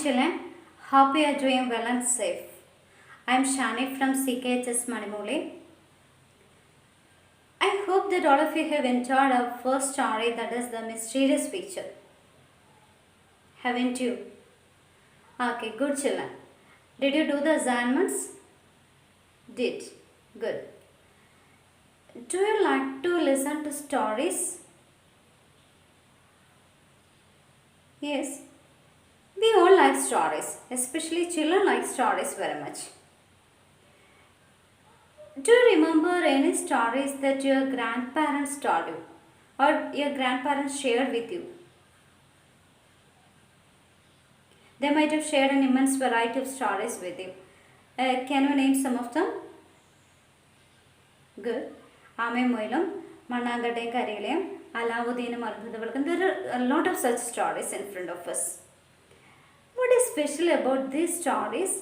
children. Hope you are doing well and safe. I am Shani from CKHS Manimuli. I hope that all of you have enjoyed our first story, that is the mysterious picture. Haven't you? Okay, good children. Did you do the assignments? Did. Good. Do you like to listen to stories? Yes. We all like stories, especially children like stories very much. Do you remember any stories that your grandparents told you or your grandparents shared with you? They might have shared an immense variety of stories with you. Can you name some of them? Good. Ame Moilum, Manangade Karilem, Alauddin Malbudavakan. There are a lot of such stories in front of us. What is special about these stories?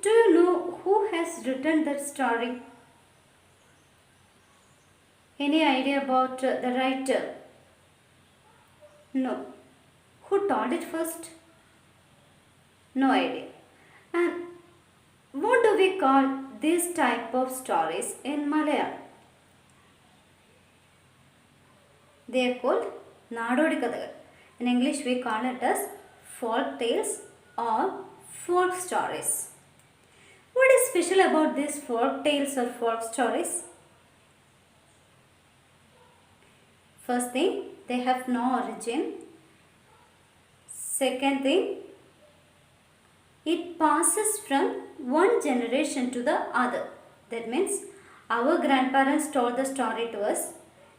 Do you know who has written that story? Any idea about the writer? No. Who told it first? No idea. And what do we call this type of stories in Malayalam? They are called Nadodi Kadagal. In English we call it as folk tales or folk stories. What is special about these folk tales or folk stories? First thing, they have no origin. Second thing, it passes from one generation to the other. That means our grandparents told the story to us.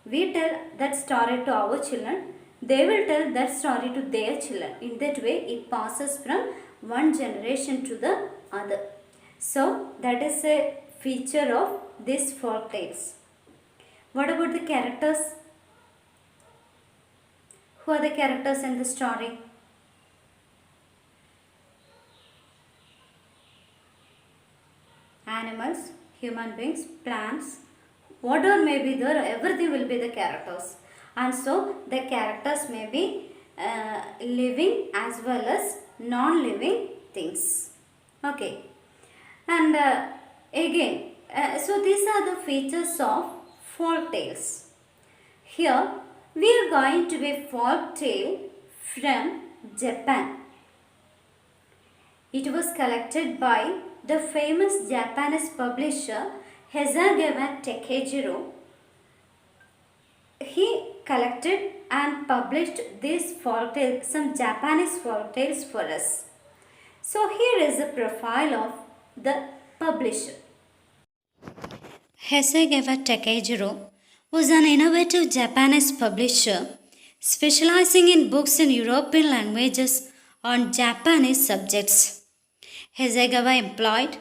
We tell that story to our children. They will tell that story to their children. In that way, it passes from one generation to the other. So, that is a feature of these folk tales. What about the characters? Who are the characters in the story? Animals, human beings, plants, whatever may be there, everything will be the characters. And so, the characters may be living as well as non-living things. Okay. And again, so these are the features of folk tales. Here, we are going to be folk tale from Japan. It was collected by the famous Japanese publisher Hasegawa Takejiro. He collected and published these folk tales, some Japanese folk tales for us. So here is a profile of the publisher. Hasegawa Takejiro was an innovative Japanese publisher specializing in books in European languages on Japanese subjects. Hasegawa employed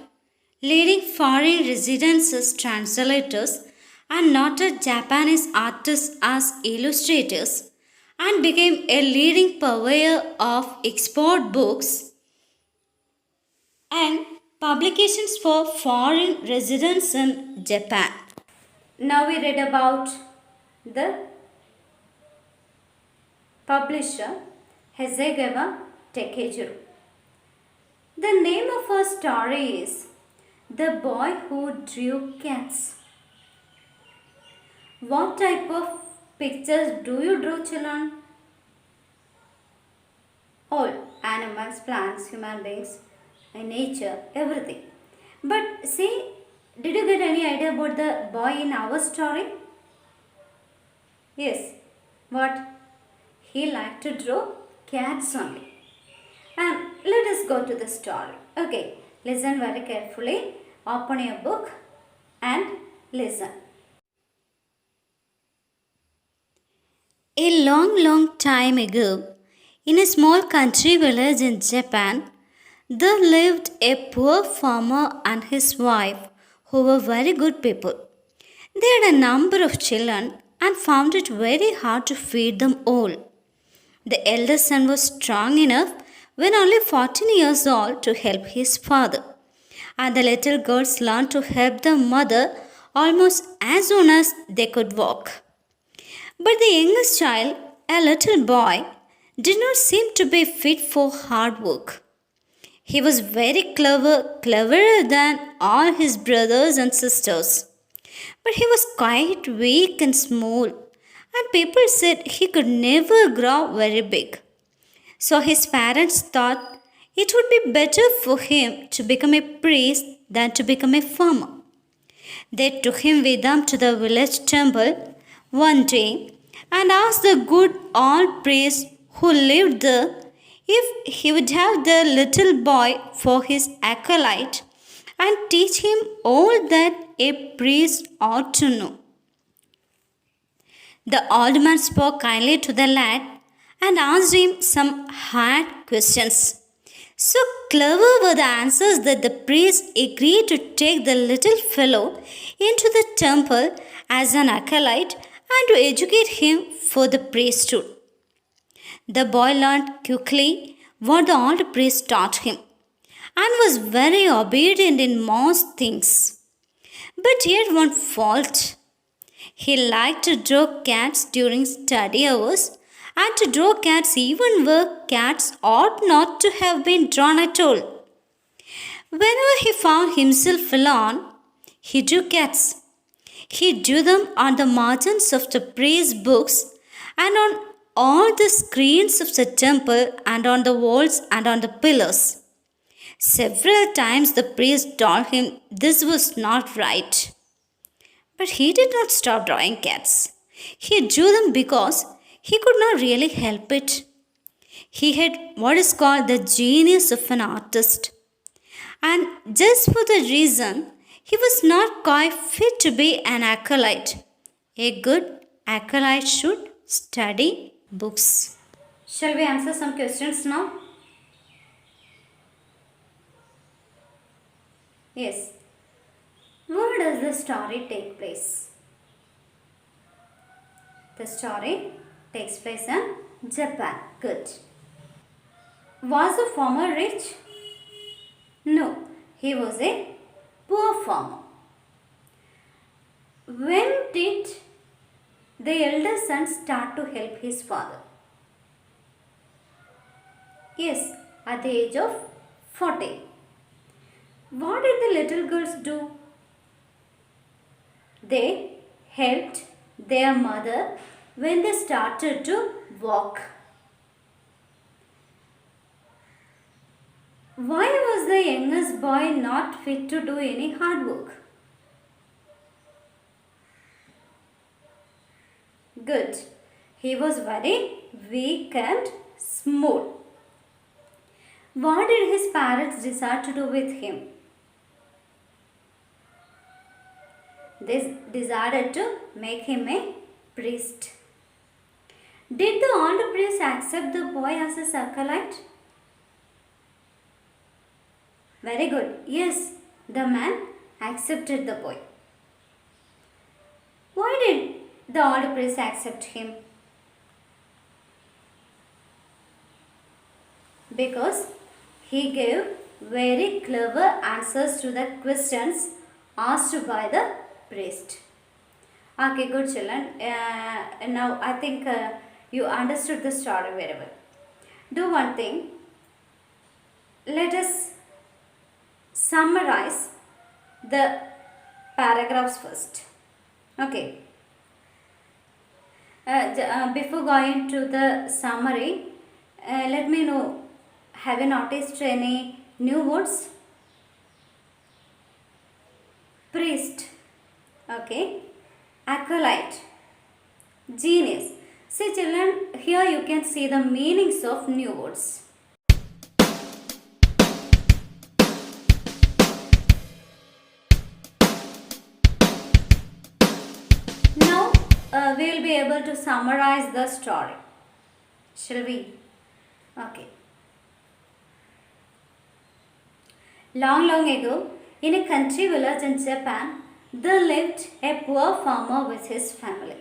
leading foreign residents as translators and noted Japanese artists as illustrators and became a leading purveyor of export books and publications for foreign residents in Japan. Now we read about the publisher Hasegawa Takejiro. The name of our story is The Boy Who Drew Cats. What type of pictures do you draw, children? All animals, plants, human beings, nature, everything. But see, did you get any idea about the boy in our story? Yes. What? He liked to draw cats only. And let us go to the story. Okay, listen very carefully. Open your book and listen. A long time ago, in a small country village in Japan, there lived a poor farmer and his wife who were very good people. They had a number of children and found it very hard to feed them all. The eldest son was strong enough when only 14 years old to help his father, and the little girls learned to help their mother almost as soon as they could walk. But the youngest child, a little boy, did not seem to be fit for hard work. He was very clever, cleverer than all his brothers and sisters. But he was quite weak and small, and people said he could never grow very big. So his parents thought it would be better for him to become a priest than to become a farmer. They took him with them to the village temple one day and asked the good old priest who lived there if he would have the little boy for his acolyte and teach him all that a priest ought to know. The old man spoke kindly to the lad and asked him some hard questions. So clever were the answers that the priest agreed to take the little fellow into the temple as an acolyte and to educate him for the priesthood. The boy learned quickly what the old priest taught him and was very obedient in most things. But he had one fault. He liked to draw cats during study hours and to draw cats even where cats ought not to have been drawn at all. Whenever he found himself alone, he drew cats. He drew them on the margins of the priest's books and on all the screens of the temple and on the walls and on the pillars. Several times the priest told him this was not right. But he did not stop drawing cats. He drew them because he could not really help it. He had what is called the genius of an artist. And just for the reason, he was not quite fit to be an acolyte. A good acolyte should study books. Shall we answer some questions now? Yes. Where does the story take place? The story takes place in Japan. Good. Was the farmer rich? No, he was a poor farmer. When did the elder son start to help his father? Yes, at the age of 40. What did the little girls do? They helped their mother when they started to walk. Why was the youngest boy not fit to do any hard work? Good. He was very weak and small. What did his parents decide to do with him? They decided to make him a priest. Did the old priest accept the boy as a acolyte? Very good. Yes, the man accepted the boy. Why did the old priest accept him? Because he gave very clever answers to the questions asked by the priest. Okay, good children. Now I think you understood the story very well. Do one thing. Let us summarize the paragraphs first. Okay. Before going to the summary, let me know, have you noticed any new words? Priest, okay, acolyte, genius. See children, here you can see the meanings of new words. Now we will be able to summarize the story. Shall we? Okay. Long ago, in a country village in Japan, there lived a poor farmer with his family.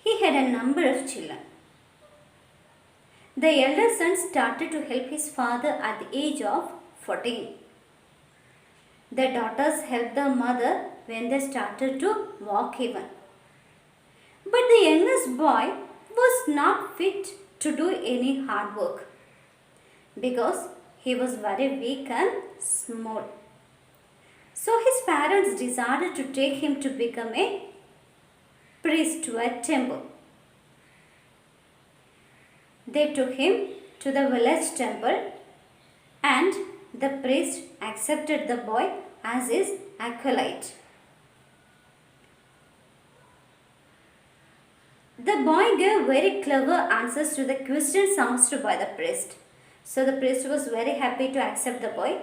He had a number of children. The elder son started to help his father at the age of 14. The daughters helped their mother when they started to walk even. But the youngest boy was not fit to do any hard work because he was very weak and small. So his parents decided to take him to become a priest to a temple. They took him to the village temple and the priest accepted the boy as his acolyte. The boy gave very clever answers to the questions asked by the priest. So the priest was very happy to accept the boy.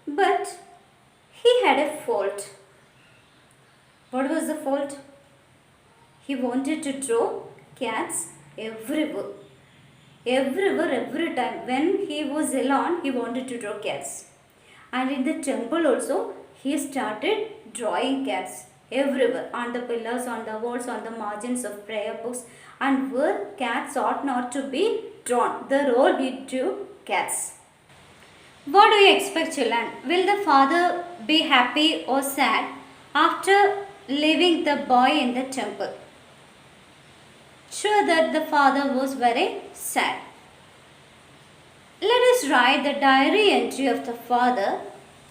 But he had a fault. What was the fault? He wanted to draw cats everywhere. Everywhere, every time. When he was alone, he wanted to draw cats. And in the temple also, he started drawing cats everywhere. On the pillars, on the walls, on the margins of prayer books. And where cats ought not to be drawn. The role he drew cats. What do you expect, children? Will the father be happy or sad after leaving the boy in the temple? Sure that the father was very sad. Let us write the diary entry of the father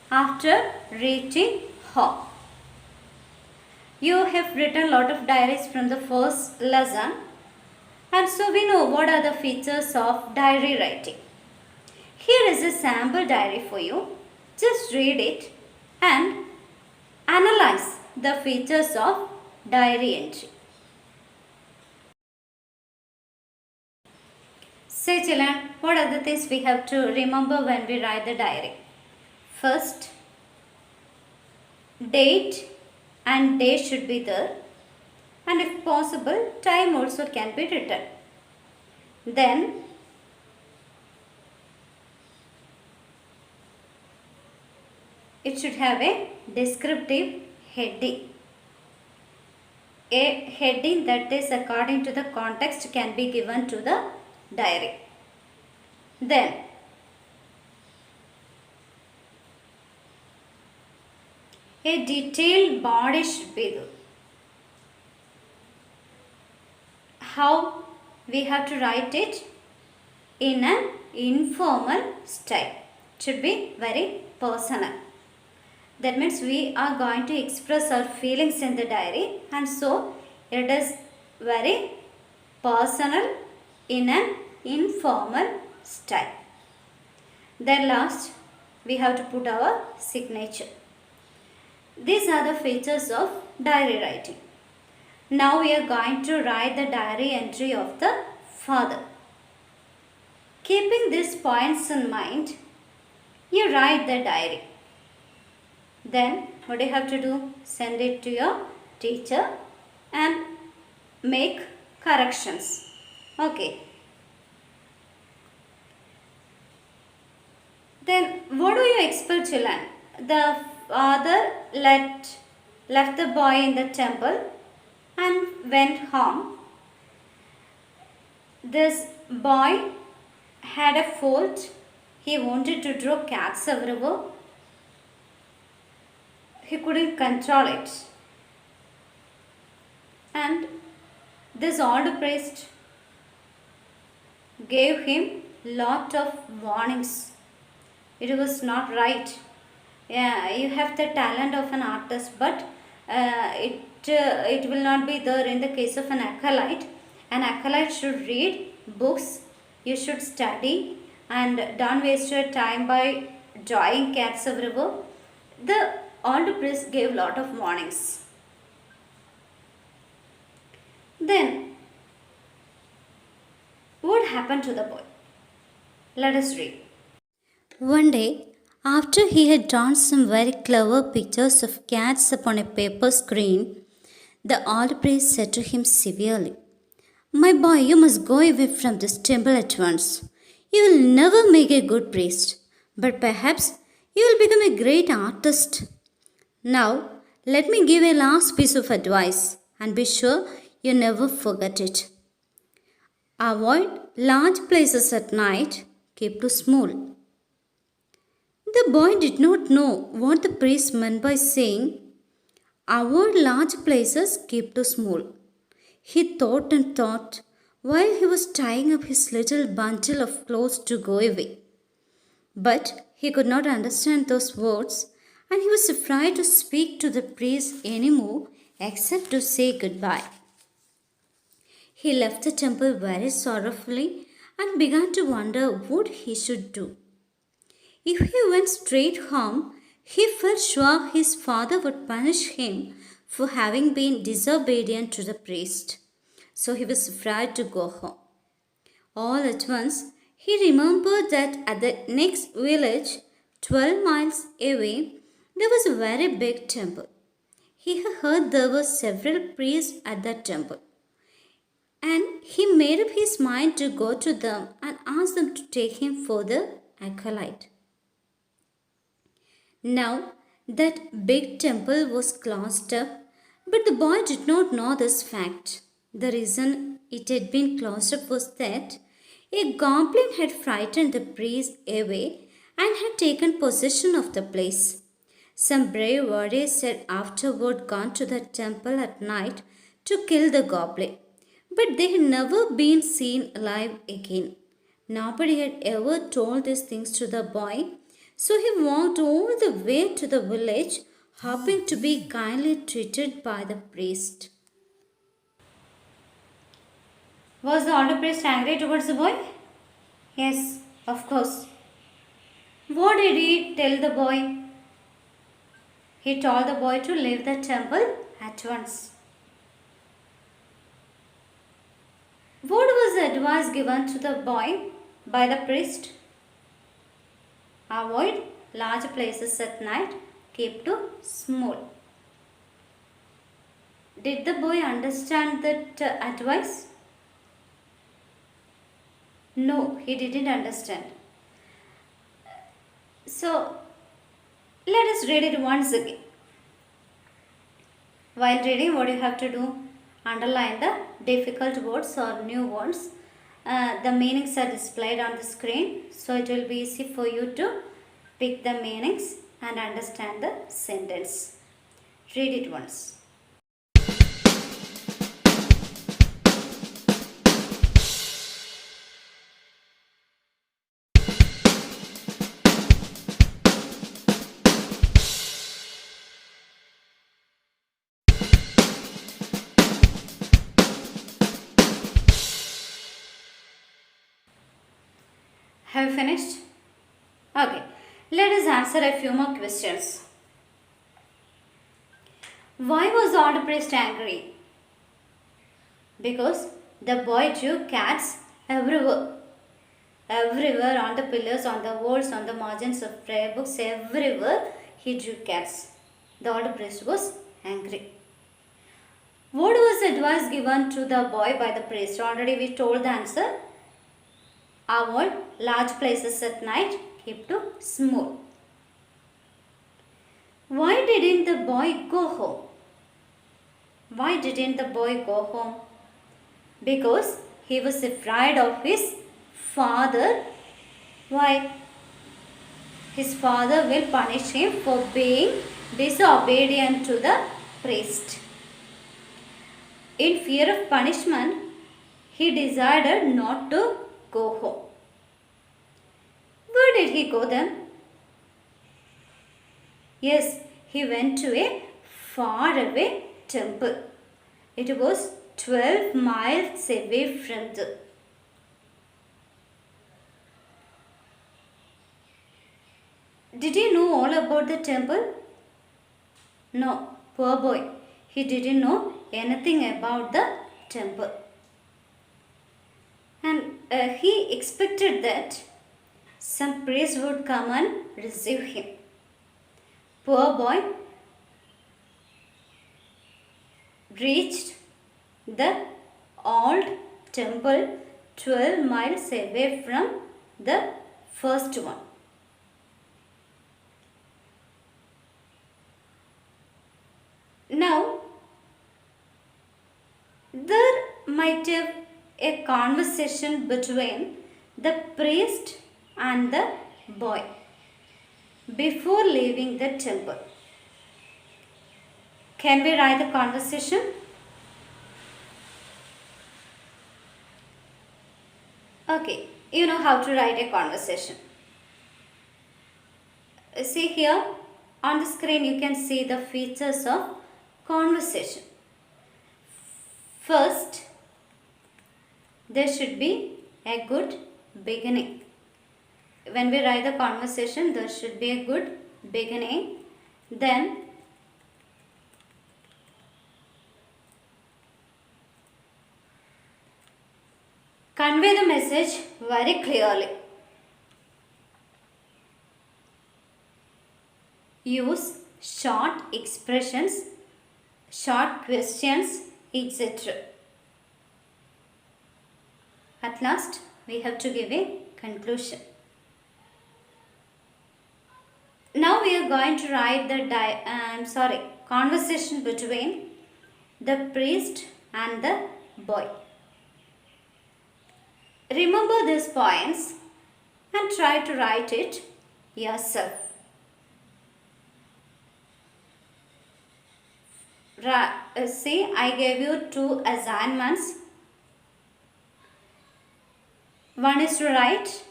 after reaching home. You have written a lot of diaries from the first lesson, and so we know what are the features of diary writing. Here is a sample diary for you. Just read it and analyze the features of diary entry. Say children, what are the things we have to remember when we write the diary? First, date and day should be there, and if possible, time also can be written. Then, it should have a descriptive heading. A heading that is according to the context can be given to the diary. Then, a detailed body should be there. How we have to write it? In an informal style. It should be very personal. That means we are going to express our feelings in the diary, and so it is very personal in an informal style. Then last, we have to put our signature. These are the features of diary writing. Now we are going to write the diary entry of the father. Keeping these points in mind, you write the diary. Then what do you have to do? Send it to your teacher and make corrections. Okay. Then what do you expect, children? The father left the boy in the temple and went home. This boy had a fault. He wanted to draw cats everywhere. He couldn't control it. And this old priest gave him lot of warnings. It was not right. Yeah, you have the talent of an artist, but it will not be there in the case of an acolyte. An acolyte should read books. You should study and don't waste your time by drawing cats everywhere. The old priest gave lot of warnings. Then, what happened to the boy? Let us read. One day, after he had drawn some very clever pictures of cats upon a paper screen, the old priest said to him severely, "My boy, you must go away from this temple at once. You will never make a good priest, but perhaps you will become a great artist. Now, let me give a last piece of advice, and be sure you never forget it. Avoid large places at night, keep to small." The boy did not know what the priest meant by saying, "Avoid large places, keep to small." He thought and thought, while he was tying up his little bundle of clothes to go away. But he could not understand those words, and he was afraid to speak to the priest any more except to say goodbye. He left the temple very sorrowfully and began to wonder what he should do. If he went straight home, he felt sure his father would punish him for having been disobedient to the priest. So he was afraid to go home. All at once, he remembered that at the next village, 12 miles away, there was a very big temple. He had heard there were several priests at that temple, and he made up his mind to go to them and ask them to take him for the acolyte. Now, that big temple was closed up, but the boy did not know this fact. The reason it had been closed up was that a goblin had frightened the priest away and had taken possession of the place. Some brave warriors had afterward gone to the temple at night to kill the goblin, but they had never been seen alive again. Nobody had ever told these things to the boy, so he walked all the way to the village, hoping to be kindly treated by the priest. Was the older priest angry towards the boy? Yes, of course. What did he tell the boy? He told the boy to leave the temple at once. What was the advice given to the boy by the priest? Avoid large places at night, keep to small. Did the boy understand that advice? No, he didn't understand. So, let us read it once again. While reading, what you have to do? Underline the difficult words or new words. The meanings are displayed on the screen, so it will be easy for you to pick the meanings and understand the sentence. Read it once. Have you finished? Okay, let us answer a few more questions. Why was the old priest angry? Because the boy drew cats everywhere. Everywhere, on the pillars, on the walls, on the margins of prayer books, everywhere he drew cats. The old priest was angry. What was the advice given to the boy by the priest? Already we told the answer. Avoid large places at night, keep to small. Why didn't the boy go home? Why didn't the boy go home? Because he was afraid of his father. Why? His father will punish him for being disobedient to the priest. In fear of punishment, he decided not to go home. Where did he go then? Yes, he went to a faraway temple. It was 12 miles away from the. Did he know all about the temple? No, poor boy. He didn't know anything about the temple. And he expected that some priest would come and receive him. Poor boy reached the old temple 12 miles away from the first one. Now, there might have a conversation between the priest and the boy before leaving the temple. Can we write the conversation? Okay, you know how to write a conversation. See here on the screen you can see the features of conversation. First, there should be a good beginning. When we write the conversation, there should be a good beginning. Then, convey the message very clearly. Use short expressions, short questions, etc. At last, we have to give a conclusion. Now we are going to write the conversation between the priest and the boy. Remember these points and try to write it yourself. See, I gave you two assignments. One is to write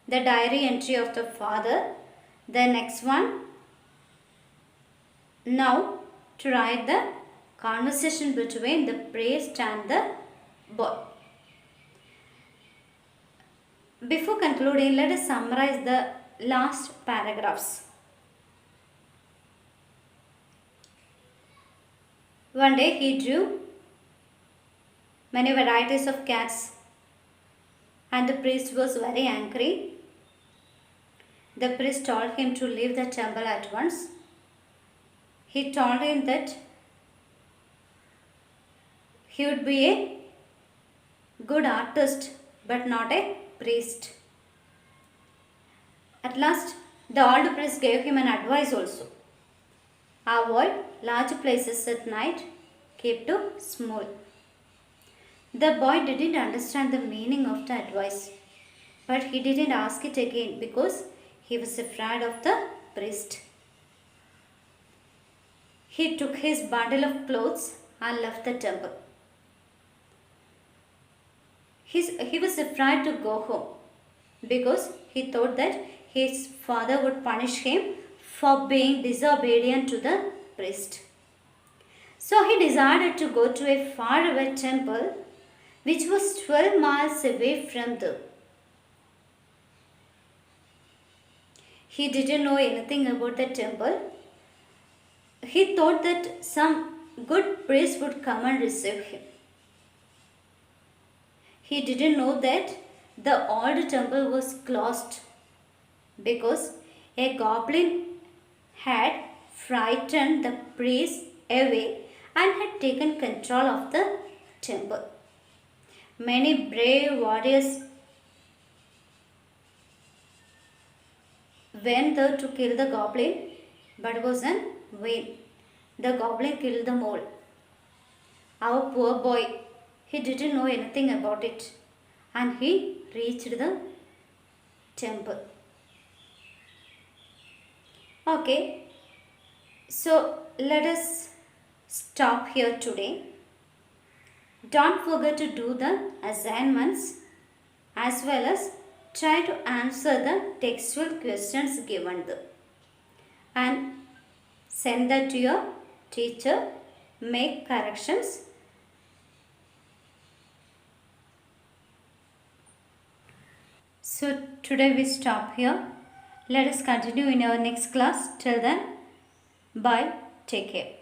the diary entry of the father. The next one, now to write the conversation between the priest and the boy. Before concluding, let us summarize the last paragraphs. One day he drew many varieties of cats and the priest was very angry. The priest told him to leave the temple at once. He told him that he would be a good artist but not a priest. At last, the old priest gave him an advice also. Avoid large places at night, keep to small. The boy didn't understand the meaning of the advice, but he didn't ask it again because he was afraid of the priest. He took his bundle of clothes and left the temple. He was afraid to go home because he thought that his father would punish him for being disobedient to the priest. So he decided to go to a faraway temple which was 12 miles away from them. He didn't know anything about the temple. He thought that some good priest would come and receive him. He didn't know that the old temple was closed because a goblin had frightened the priest away and had taken control of the temple. Many brave warriors went there to kill the goblin, but it was in vain. The goblin killed them all. Our poor boy, he didn't know anything about it, and he reached the temple. Okay, so let us stop here today. Don't forget to do the assignments as well as try to answer the textual questions given there and send that to your teacher. Make corrections. So today we stop here. Let us continue in our next class. Till then, bye. Take care.